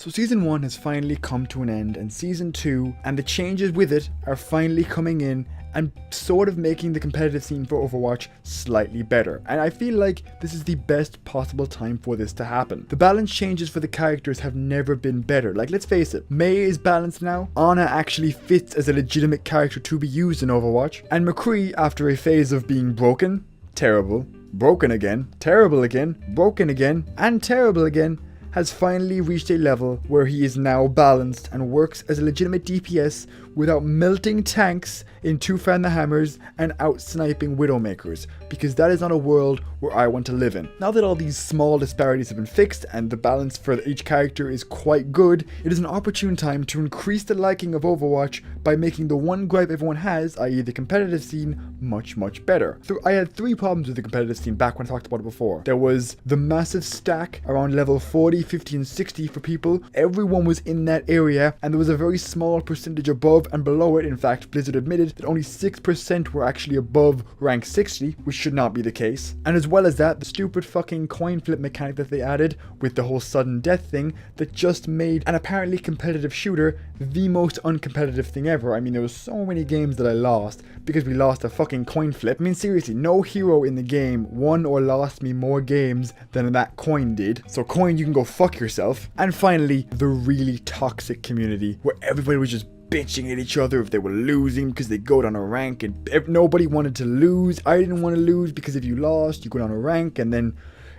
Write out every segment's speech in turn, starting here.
So Season 1 has finally come to an end, and Season 2 and the changes with it are finally coming in and sort of making the competitive scene for Overwatch slightly better. And I feel like this is the best possible time for this to happen. The balance changes for the characters have never been better. Like, let's face it, Mei is balanced now, Ana actually fits as a legitimate character to be used in Overwatch, and McCree, after a phase of being broken, terrible, broken again, terrible again, broken again, and terrible again, has finally reached a level where he is now balanced and works as a legitimate DPS without melting tanks in Too Far and the Hammers and out-sniping Widowmakers, because that is not a world where I want to live in. Now that all these small disparities have been fixed and the balance for each character is quite good, it is an opportune time to increase the liking of Overwatch by making the one gripe everyone has, i.e. the competitive scene, much better. So I had 3 problems with the competitive scene back when I talked about it before. There was the massive stack around level 40, 50 and 60 for people. Everyone was in that area, and there was a very small percentage above and below it. In fact, Blizzard admitted that only 6% were actually above rank 60, which should not be the case. And as well as that, the stupid fucking coin flip mechanic that they added with the whole sudden death thing that just made an apparently competitive shooter the most uncompetitive thing ever. I mean, there was so many games that I lost because we lost a fucking coin flip. I mean, seriously, no hero in the game won or lost me more games than that coin did. So coin, you can go fuck yourself. And finally, the really toxic community where everybody was just bitching at each other if they were losing because they go down a rank, and if nobody wanted to lose. I didn't want to lose because if you lost, you go down a rank, and then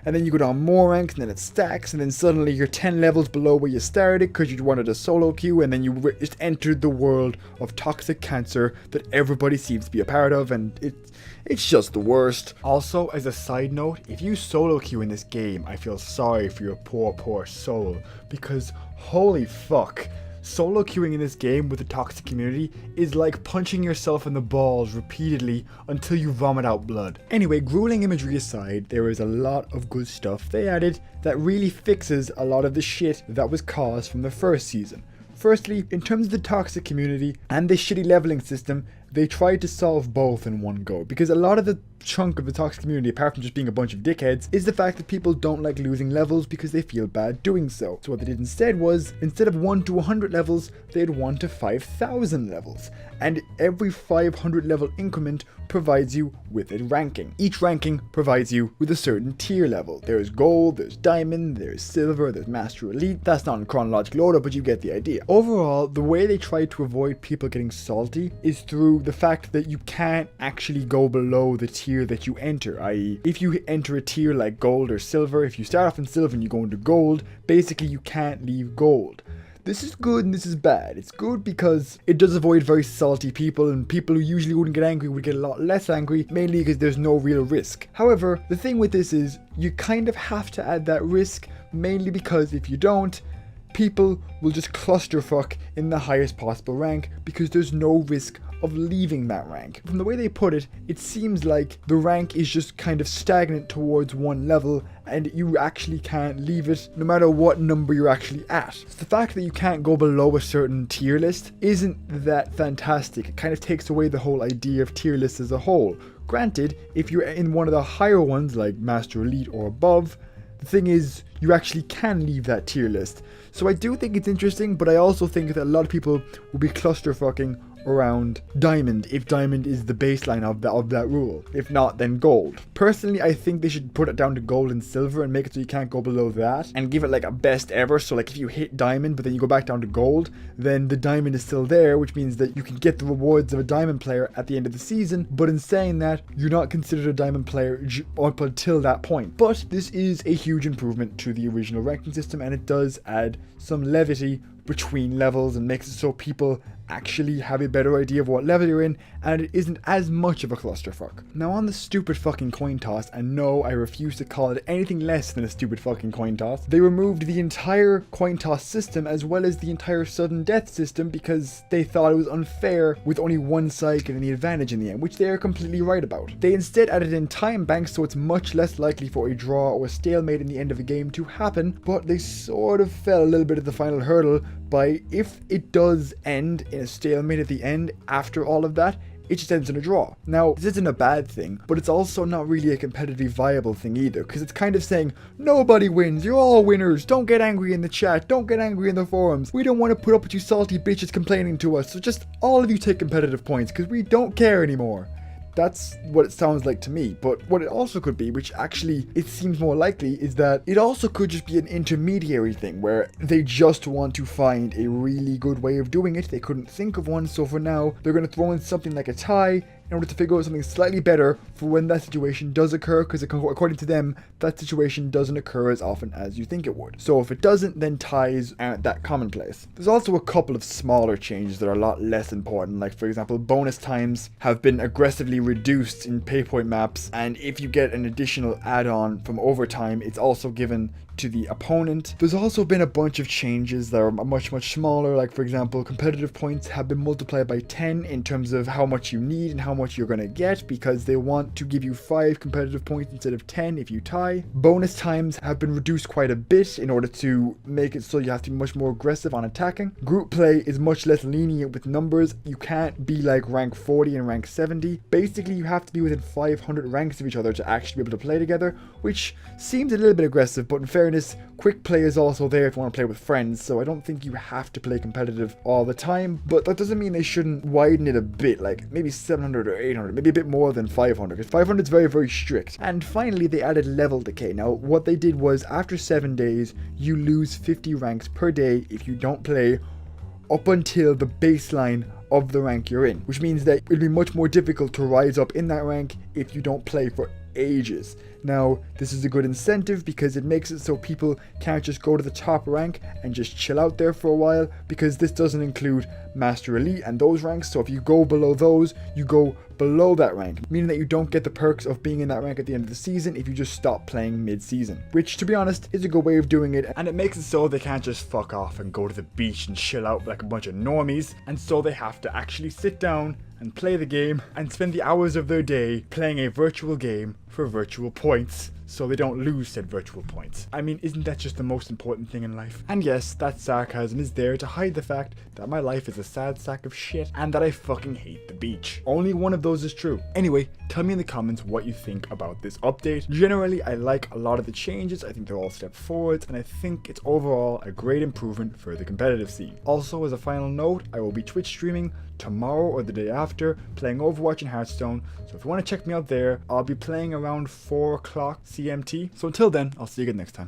you go down more ranks, and then it stacks, and then suddenly you're 10 levels below where you started because you wanted a solo queue, and then you just entered the world of toxic cancer that everybody seems to be a part of, and it's just the worst. Also, as a side note, if you solo queue in this game, I feel sorry for your poor soul, because holy fuck, solo queuing in this game with the toxic community is like punching yourself in the balls repeatedly until you vomit out blood. Anyway, grueling imagery aside, there is a lot of good stuff they added that really fixes a lot of the shit that was caused from the first season. Firstly, in terms of the toxic community and the shitty leveling system, they tried to solve both in one go, because a lot of the chunk of the toxic community, apart from just being a bunch of dickheads, is the fact that people don't like losing levels because they feel bad doing so. So what they did instead was, instead of 1 to 100 levels, they had 1 to 5,000 levels, and every 500 level increment provides you with a ranking. Each ranking provides you with a certain tier level. There's gold, there's diamond, there's silver, there's master elite. That's not in chronological order, but you get the idea. Overall, the way they tried to avoid people getting salty is through the fact that you can't actually go below the tier that you enter, i.e. if you enter a tier like gold or silver, if you start off in silver and you go into gold, basically you can't leave gold. This is good and this is bad. It's good because it does avoid very salty people, and people who usually wouldn't get angry would get a lot less angry, mainly because there's no real risk. However, the thing with this is you kind of have to add that risk, mainly because if you don't, people will just clusterfuck in the highest possible rank because there's no risk of leaving that rank. From the way they put it, it seems like the rank is just kind of stagnant towards one level and you actually can't leave it no matter what number you're actually at. So the fact that you can't go below a certain tier list isn't that fantastic. It kind of takes away the whole idea of tier lists as a whole. Granted, if you're in one of the higher ones like Master Elite or above, the thing is, you actually can leave that tier list. So I do think it's interesting, but I also think that a lot of people will be clusterfucking around diamond if diamond is the baseline of that rule. If not, then gold. Personally, I think they should put it down to gold and silver and make it so you can't go below that, and give it like a best ever. So like if you hit diamond but then you go back down to gold, then the diamond is still there, which means that you can get the rewards of a diamond player at the end of the season. But in saying that, you're not considered a diamond player up until that point. But this is a huge improvement to the original ranking system, and it does add some levity between levels and makes it so people actually have a better idea of what level you're in, and it isn't as much of a clusterfuck. Now on the stupid fucking coin toss, and no, I refuse to call it anything less than a stupid fucking coin toss, they removed the entire coin toss system as well as the entire sudden death system because they thought it was unfair with only one side getting the advantage in the end, which they are completely right about. They instead added in time banks so it's much less likely for a draw or a stalemate in the end of a game to happen, but they sort of fell a little bit at the final hurdle by, if it does end in a stalemate at the end after all of that, it just ends in a draw. Now, this isn't a bad thing, but it's also not really a competitively viable thing either, because it's kind of saying, nobody wins, you're all winners, don't get angry in the chat, don't get angry in the forums, we don't want to put up with you salty bitches complaining to us, so just all of you take competitive points, because we don't care anymore. That's what it sounds like to me, but what it also could be, which actually it seems more likely, is that it also could just be an intermediary thing where they just want to find a really good way of doing it. They couldn't think of one, so for now they're going to throw in something like a tie in order to figure out something slightly better for when that situation does occur, because according to them, that situation doesn't occur as often as you think it would. So if it doesn't, then ties aren't that commonplace. There's also a couple of smaller changes that are a lot less important, like for example, bonus times have been aggressively reduced in paypoint maps, and if you get an additional add-on from overtime, it's also given to the opponent. There's also been a bunch of changes that are much smaller, like for example, competitive points have been multiplied by 10 in terms of how much you need and how much you're going to get, because they want to give you 5 competitive points instead of 10 if you tie. Bonus times have been reduced quite a bit in order to make it so you have to be much more aggressive on attacking. Group play is much less lenient with numbers. You can't be like rank 40 and rank 70. Basically, you have to be within 500 ranks of each other to actually be able to play together, which seems a little bit aggressive, but in fairness, quick play is also there if you want to play with friends, so I don't think you have to play competitive all the time, but that doesn't mean they shouldn't widen it a bit, like maybe 700 or 800, maybe a bit more than 500, because 500 is very strict. And finally, they added level decay. Now, what they did was, after 7 days, you lose 50 ranks per day if you don't play up until the baseline of the rank you're in, which means that it'll be much more difficult to rise up in that rank if you don't play for ages. Now, this is a good incentive because it makes it so people can't just go to the top rank and just chill out there for a while, because this doesn't include Master Elite and those ranks. So if you go below those, you go below that rank, meaning that you don't get the perks of being in that rank at the end of the season if you just stop playing mid-season, which to be honest is a good way of doing it, and it makes it so they can't just fuck off and go to the beach and chill out like a bunch of normies, and so they have to actually sit down and play the game and spend the hours of their day playing a virtual game for virtual points, so they don't lose said virtual points. I mean, isn't that just the most important thing in life? And yes, that sarcasm is there to hide the fact that my life is a sad sack of shit and that I fucking hate the beach. Only one of those is true. Anyway, tell me in the comments what you think about this update. Generally, I like a lot of the changes. I think they're all step forwards, and I think it's overall a great improvement for the competitive scene. Also, as a final note, I will be Twitch streaming tomorrow or the day after, playing Overwatch and Hearthstone, so if you want to check me out there, I'll be playing around 4 o'clock CMT. So until then, I'll see you again next time.